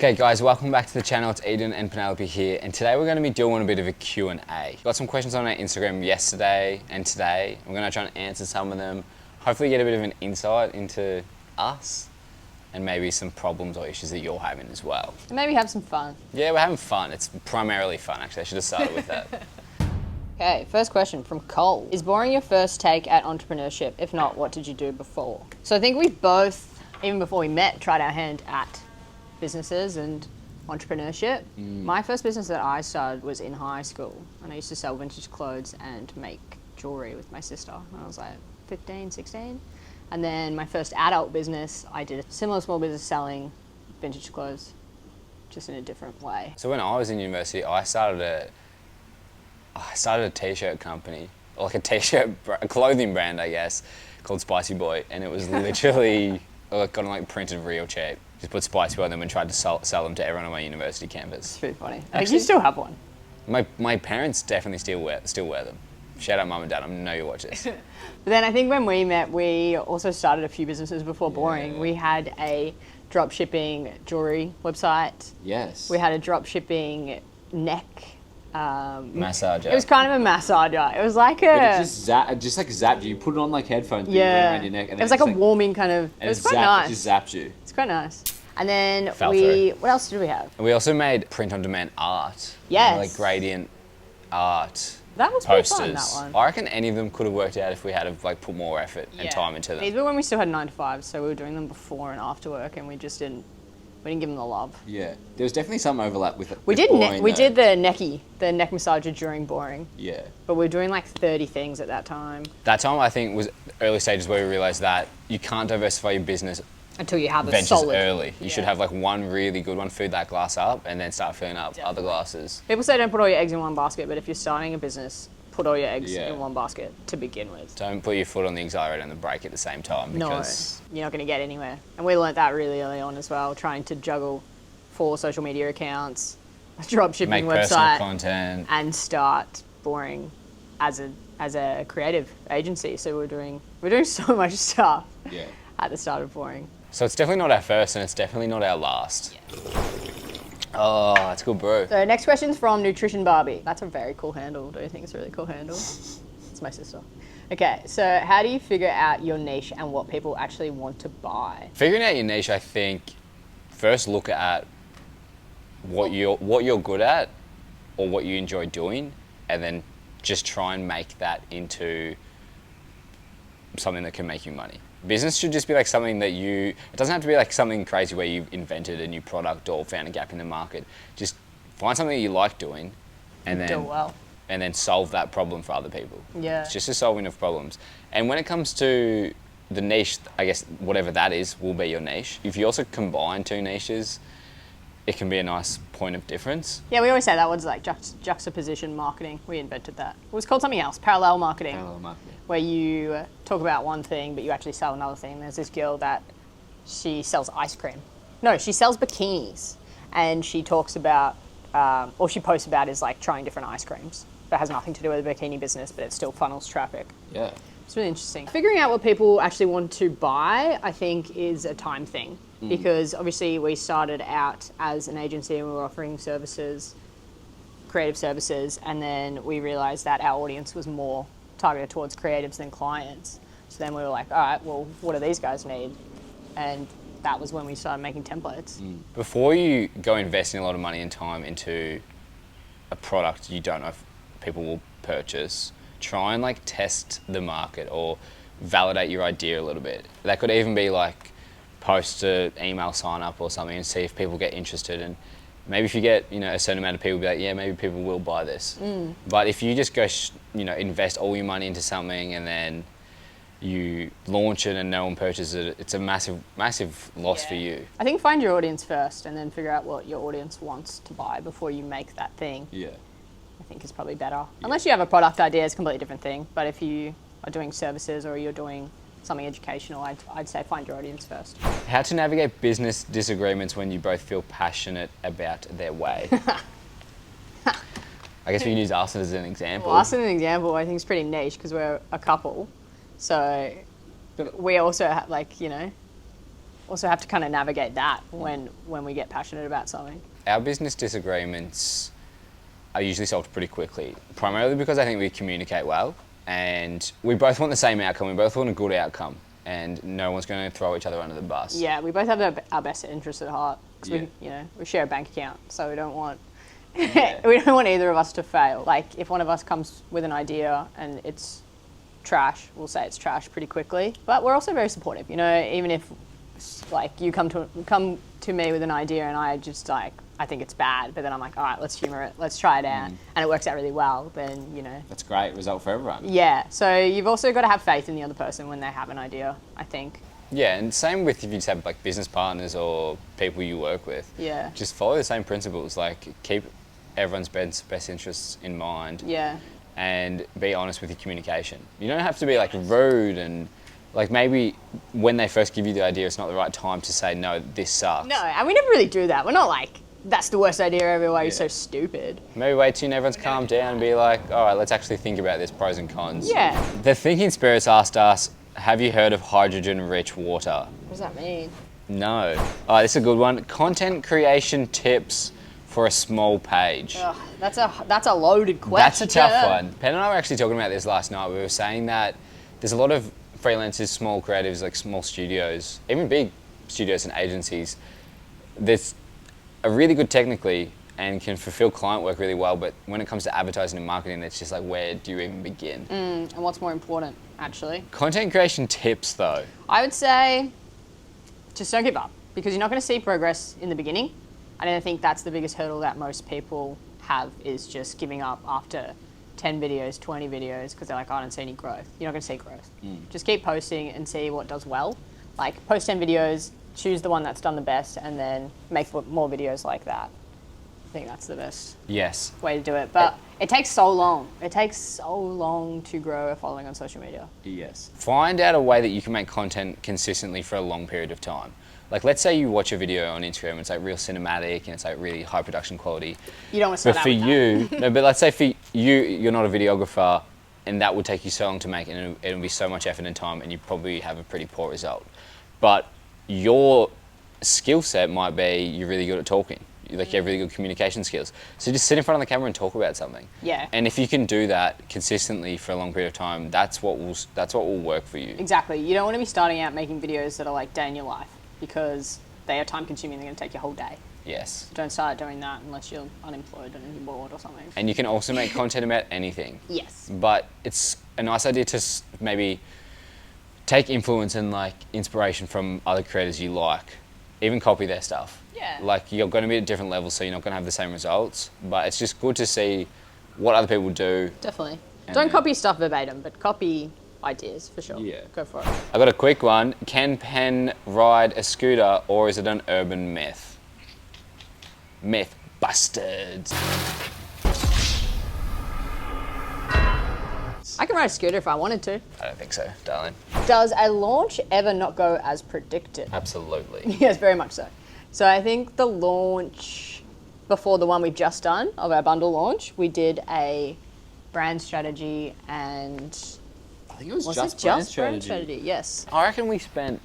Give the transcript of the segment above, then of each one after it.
Okay guys, welcome back to the channel. It's Eden and Penelope here, and today we're going to be doing a bit of a Q&A. Got some questions on our Instagram yesterday and today. We're going to try and answer some of them, hopefully get a bit of an insight into us and maybe some problems or issues that you're having as well. And maybe have some fun. Yeah, we're having fun. It's primarily fun actually. I should have started with that. Okay, first question from Cole. Is boring your first take at entrepreneurship? If not, what did you do before? So I think we both, even before we met, tried our hand at businesses and entrepreneurship. My first business that I started was in high school, and I used to sell vintage clothes and make jewelry with my sister when I was like 15, 16. And then my first adult business, I did a similar small business selling vintage clothes, just in a different way. So when I was in university, I started a t-shirt company, like a clothing brand, I guess, called Spicy Boy, and it was literally got like printed real cheap. Just put Spicy Boy on them and tried to sell them to everyone on my university campus. It's pretty funny. I think you still have one. My parents definitely still wear them. Shout out mum and dad, I know you watch this. But then I think when we met, we also started a few businesses before Boring. We had a drop shipping jewelry website. Yes. We had a drop shipping neck massager. It was kind of a massager. It was like a... It just zapped you. You put it on like headphones around your neck. And it was like a warming kind of... It was quite nice. It just zapped you. It's quite nice. And then what else did we have? We also made print-on-demand art. Yes. Like gradient art. That was posters. pretty fun, that one. I reckon any of them could have worked out if we had like put more effort and time into them. These were when we still had 9 to 5, so we were doing them before and after work, and we just didn't give them the love. Yeah, there was definitely some overlap with it. We did the neck massager during Boring. Yeah. But we were doing like 30 things at that time. That time I think was early stages where we realised that you can't diversify your business until you have a ventures solid. early. You should have like one really good one, fill that glass up, and then start filling up other glasses. People say don't put all your eggs in one basket, but if you're starting a business, put all your eggs in one basket to begin with. Don't put your foot on the accelerator and the brake at the same time, because you're not going to get anywhere. And we learnt that really early on as well, trying to juggle 4 social media accounts, a drop shipping make personal website, content, and start Boring as a creative agency. So we're doing so much stuff at the start of Boring. So it's definitely not our first, and it's definitely not our last. Oh, that's cool, bro. So next question's from Nutrition Barbie. That's a very cool handle. Do you think it's a really cool handle? It's my sister. Okay, so how do you figure out your niche and what people actually want to buy? Figuring out your niche, I think, first look at what you're good at or what you enjoy doing, and then just try and make that into something that can make you money. Business should just be like something that it doesn't have to be like something crazy where you've invented a new product or found a gap in the market. Just find something that you like doing and then do it well. And then solve that problem for other people. Yeah. It's just a solving of problems. And when it comes to the niche, I guess whatever that is will be your niche. If you also combine 2 niches, it can be a nice point of difference. Yeah, we always say that was like juxtaposition marketing. We invented that. It was called something else, parallel marketing. Parallel marketing. Where you talk about one thing, but you actually sell another thing. There's this girl that she sells ice cream. No, she sells bikinis. And she talks about, all she posts about is like trying different ice creams. That has nothing to do with the bikini business, but it still funnels traffic. Yeah. It's really interesting. Figuring out what people actually want to buy, I think, is a time thing. Because obviously we started out as an agency and we were offering services, creative services, and then we realized that our audience was more targeted towards creatives than clients. So then we were like, all right, well, what do these guys need? And that was when we started making templates. Before you go investing a lot of money and time into a product you don't know if people will purchase, try and like test the market or validate your idea a little bit. That could even be like post an email sign up or something and see if people get interested, and maybe if you get a certain amount of people be like, yeah, maybe people will buy this. But if you just go invest all your money into something and then you launch it and no one purchases it, it's a massive loss for you. I think find your audience first and then figure out what your audience wants to buy before you make that thing. Yeah. I think is probably better. Unless you have a product idea, it's a completely different thing. But if you are doing services or you're doing something educational, I'd say find your audience first. How to navigate business disagreements when you both feel passionate about their way. I guess we can use us as an example. Well, us as an example, I think is pretty niche because we're a couple. So we also have also have to kind of navigate that when we get passionate about something. Our business disagreements are usually solved pretty quickly, primarily because I think we communicate well and we both want the same outcome. We both want a good outcome, and no one's going to throw each other under the bus. Yeah, we both have our best interests at heart. 'Cause Yeah. we share a bank account, so we don't want we don't want either of us to fail. Like, if one of us comes with an idea and it's trash, we'll say it's trash pretty quickly. But we're also very supportive. You know, even if like you come to me with an idea and I just like, I think it's bad, but then I'm like, all right, let's humor it, let's try it out, and it works out really well, then, you know. That's a great result for everyone. Yeah, so you've also got to have faith in the other person when they have an idea, I think. Yeah, and same with if you just have like business partners or people you work with. Yeah. Just follow the same principles, like keep everyone's best interests in mind. Yeah. And be honest with your communication. You don't have to be like rude and like maybe when they first give you the idea, it's not the right time to say, no, this sucks. No, and we never really do that. We're not like, that's the worst idea ever, why you're so stupid. Maybe wait till everyone's calmed down and be like, all right, let's actually think about this, pros and cons. Yeah. The Thinking Spirits asked us, have you heard of hydrogen-rich water? What does that mean? No. Oh, this is a good one. Content creation tips for a small page. Ugh, that's a loaded question. That's a tough one. Penn and I were actually talking about this last night. We were saying that there's a lot of freelancers, small creatives, like small studios, even big studios and agencies. There's are really good technically and can fulfill client work really well, but when it comes to advertising and marketing, it's just like, where do you even begin? And what's more important, actually? Content creation tips, though. I would say just don't give up, because you're not going to see progress in the beginning. I don't think that's the biggest hurdle that most people have, is just giving up after 10 videos, 20 videos, because they're like, oh, I don't see any growth. You're not going to see growth. Just keep posting and see what does well. Like, post 10 videos, choose the one that's done the best, and then make more videos like that. I think that's the best Yes. way to do it. But it takes so long. It takes so long to grow a following on social media. Yes. Find out a way that you can make content consistently for a long period of time. Like, let's say you watch a video on Instagram and it's like real cinematic and it's like really high production quality. You don't want to start But out for with you, no, but let's say for you, you're not a videographer and that would take you so long to make and it'll be so much effort and time and you probably have a pretty poor result. But your skill set might be you're really good at talking. Like, you have really good communication skills. So just sit in front of the camera and talk about something. Yeah. And if you can do that consistently for a long period of time, that's what will work for you. Exactly. You don't want to be starting out making videos that are like day in your life, because they are time consuming. They're going to take your whole day. Yes. Don't start doing that unless you're unemployed and you're bored or something. And you can also make content about anything. Yes. But it's a nice idea to maybe take influence and like inspiration from other creators you like. Even copy their stuff. Yeah. Like, you're going to be at different levels, so you're not going to have the same results. But it's just good to see what other people do. Definitely. And Don't then- copy stuff verbatim, but copy ideas for sure. Yeah. Go for it. I got a quick one. Can Penn ride a scooter, or is it an urban myth? Myth busted. I can ride a scooter if I wanted to. I don't think so, darling. Does a launch ever not go as predicted? Absolutely. Yes, very much so. So I think the launch before the one we've just done of our bundle launch, we did a brand strategy and I think it was was just it brand just brand strategy. strategy? Yes. I reckon we spent,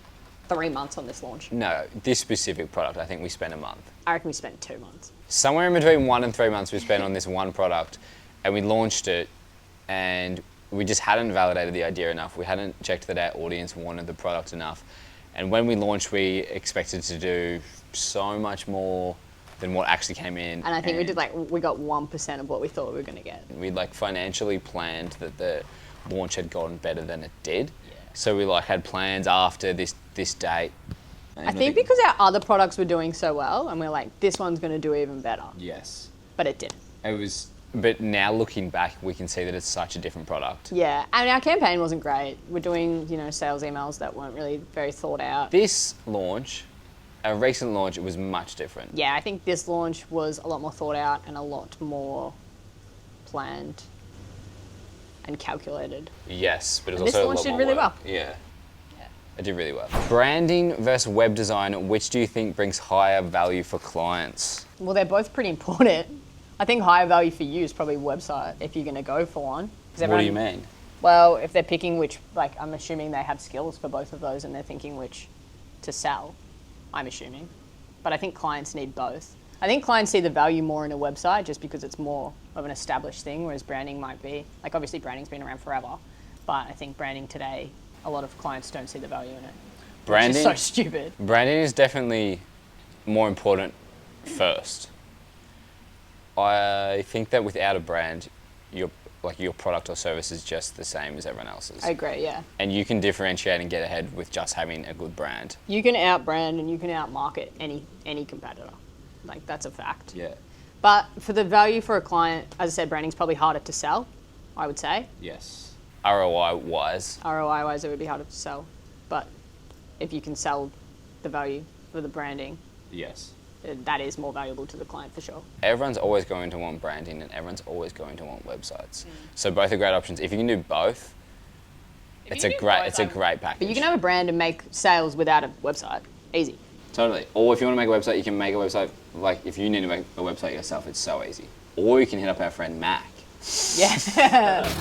3 months on this launch. no, this specific product, I think we spent a month. I reckon we spent 2 months. Somewhere in between 1 and 3 months we spent on this one product, and we launched it, and we just hadn't validated the idea enough. We hadn't checked that our audience wanted the product enough. And when we launched, we expected to do so much more than what actually came in. And I think we got 1% of what we thought we were going to get. We'd like financially planned that the launch had gotten better than it did. So we like had plans after this date. I think because our other products were doing so well, and we're like, this one's going to do even better. Yes. But it didn't. It was. But now looking back, we can see that it's such a different product. Yeah, and our campaign wasn't great. We're doing, sales emails that weren't really very thought out. This launch, a recent launch, it was much different. Yeah, I think this launch was a lot more thought out and a lot more planned and calculated. Yes, but it was And this also launch a lot did more really work. well. Yeah. It did really well. Branding versus web design, which do you think brings higher value for clients? Well, they're both pretty important. I think higher value for you is probably website if you're going to go for one. 'Cause What do you everyone- mean? Well, if they're picking which, I'm assuming they have skills for both of those and they're thinking which to sell. I'm assuming. But I think clients need both. I think clients see the value more in a website just because it's more of an established thing, whereas branding might be, like obviously branding's been around forever, but I think branding today, a lot of clients don't see the value in it. Branding, which is so stupid. Branding is definitely more important first. I think that without a brand, your product or service is just the same as everyone else's. I agree, yeah. And you can differentiate and get ahead with just having a good brand. You can out-brand and you can out-market any competitor. Like, that's a fact. Yeah. But for the value for a client, as I said, branding's probably harder to sell, I would say. Yes. ROI-wise. ROI-wise, it would be harder to sell. But if you can sell the value for the branding, Yes. that is more valuable to the client for sure. Everyone's always going to want branding and everyone's always going to want websites. So both are great options. If you can do both, it's a great package. But you can have a brand and make sales without a website. Easy. Totally. Or if you want to make a website, you can make a website. Like if you need to make a website yourself, it's so easy. Or you can hit up our friend Mac. Yeah.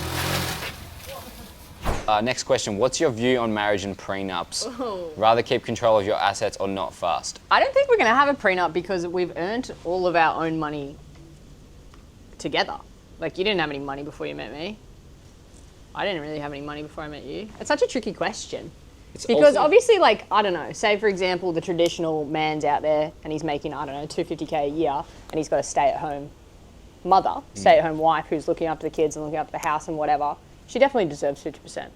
Next question. What's your view on marriage and prenups? Ooh. Rather keep control of your assets or not fast? I don't think we're going to have a prenup because we've earned all of our own money together. Like, you didn't have any money before you met me. I didn't really have any money before I met you. It's such a tricky question. Because obviously, like, I don't know, say for example, the traditional man's out there and he's making, I don't know, $250K a year and he's got a stay-at-home mother, stay-at-home wife who's looking after the kids and looking after the house and whatever. She definitely deserves 50%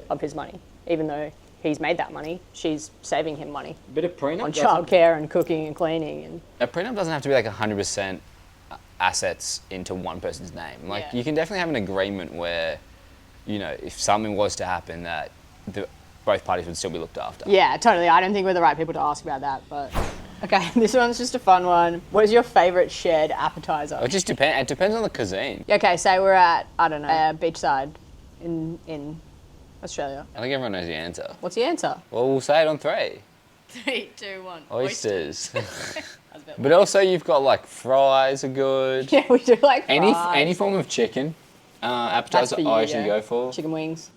of his money. Even though he's made that money, she's saving him money But a prenup on childcare and cooking and cleaning. And A prenup doesn't have to be like 100% assets into one person's name. Like Yeah. you can definitely have an agreement where, you know, if something was to happen, that both parties would still be looked after. yeah, totally. I don't think we're the right people to ask about that, but... Okay, this one's just a fun one. What is your favourite shared appetizer? It just depends. It depends on the cuisine. Okay, say we're at, I don't know, beachside in Australia. I think everyone knows the answer. What's the answer? Well, we'll say it on 3. 3, 2, 1. Oysters. But also you've got like fries are good. Yeah, we do like fries. Any form of chicken appetizer for you, I usually yeah. go for. Chicken wings.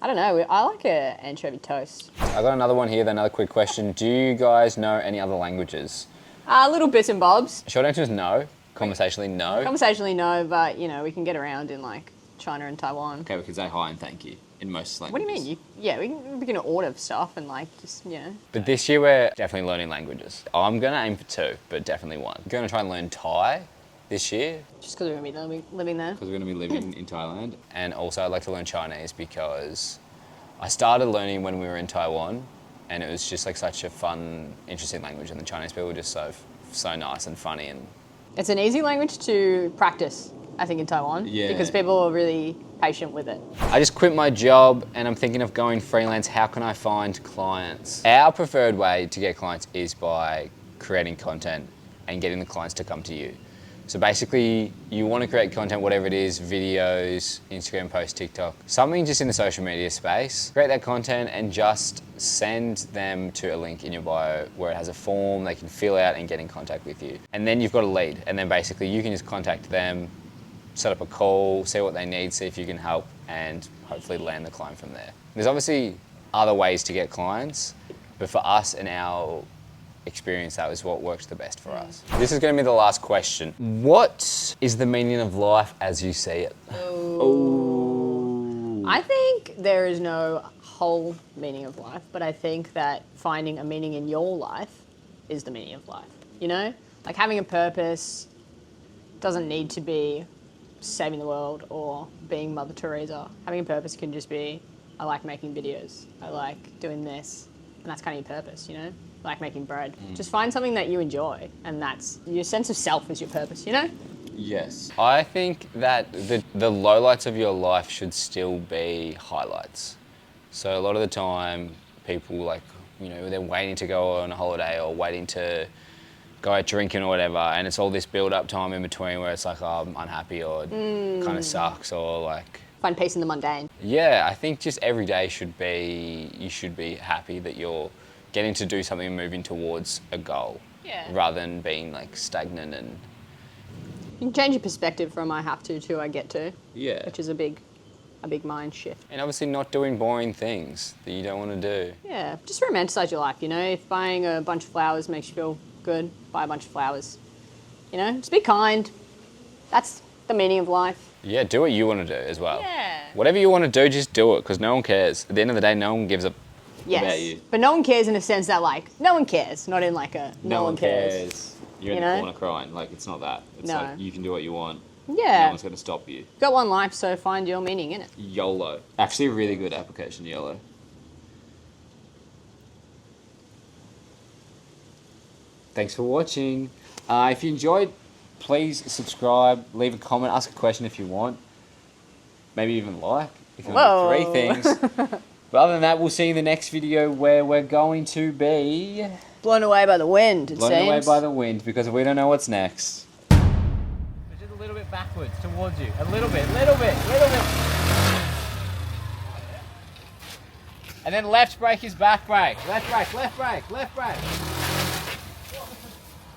I don't know, I like a anchovy toast. I got another one here, another quick question. Do you guys know any other languages? Little bits and bobs. Short answer is no. Conversationally, no. Conversationally, no, but, you know, we can get around in, like, China and Taiwan. Okay, we can say hi and thank you in most What languages. do you mean? We can order stuff and, like, just, you know. But this year we're definitely learning languages. I'm going to aim for 2, but definitely 1. I'm going to try and learn Thai this year. Just because we're going to be living there. Because we're going to be living in Thailand. And also I'd like to learn Chinese because I started learning when we were in Taiwan and it was just like such a fun, interesting language, and the Chinese people were just so nice and funny. And It's an easy language to practice, I think, in Taiwan. Yeah. Because people are really patient with it. I just quit my job and I'm thinking of going freelance. How can I find clients? Our preferred way to get clients is by creating content and getting the clients to come to you. So basically, you want to create content, whatever it is, videos, Instagram posts, TikTok, something just in the social media space. Create that content and just send them to a link in your bio where it has a form they can fill out and get in contact with you. And then you've got a lead. And then basically you can just contact them, set up a call, see what they need, see if you can help, and hopefully land the client from there. There's obviously other ways to get clients, but for us and our experience, that was what works the best for us. This is going to be the last question. What is the meaning of life as you see it? I think there is no whole meaning of life, but I think that finding a meaning in your life is the meaning of life. You know? Like having a purpose doesn't need to be saving the world or being Mother Teresa. Having a purpose can just be, I like making videos, I like doing this, and that's kind of your purpose, you know? Like making bread. Just find something that you enjoy, and that's your sense of self is your purpose, you know? Yes. I think that the lowlights of your life should still be highlights. So a lot of the time, people like, you know, they're waiting to go on a holiday or waiting to go out drinking or whatever, and it's all this build-up time in between where it's like, oh, I'm unhappy or it kind of sucks or like... Find peace in the mundane. Yeah, I think just every day you should be happy that you're getting to do something and moving towards a goal. Yeah. Rather than being like stagnant and... You can change your perspective from I have to I get to. Yeah. Which is a big a big mind shift. And obviously not doing boring things that you don't want to do. Yeah, just romanticize your life, you know? If buying a bunch of flowers makes you feel good, buy a bunch of flowers. You know, just be kind. That's the meaning of life. Yeah, do what you want to do as well. Yeah. Whatever you want to do, just do it, because no one cares. At the end of the day, no one gives a Yes. about you. But no one cares in a sense that, like, no one cares. Not in, like, a no one cares. You're in You the know? corner crying. Like, it's not that. It's No. like, you can do what you want. Yeah. No one's going to stop you. Got one life, so find your meaning in it. YOLO. Actually, a really good application, YOLO. Thanks for watching. If you enjoyed, please subscribe, leave a comment, ask a question if you want. Maybe even like, if you Whoa. want 3 things. But other than that, we'll see you in the next video where we're going to be Blown away by the wind, it blown seems. away by the wind because we don't know what's next. Just a little bit backwards towards you. A little bit. And then left brake is back brake. Left brake.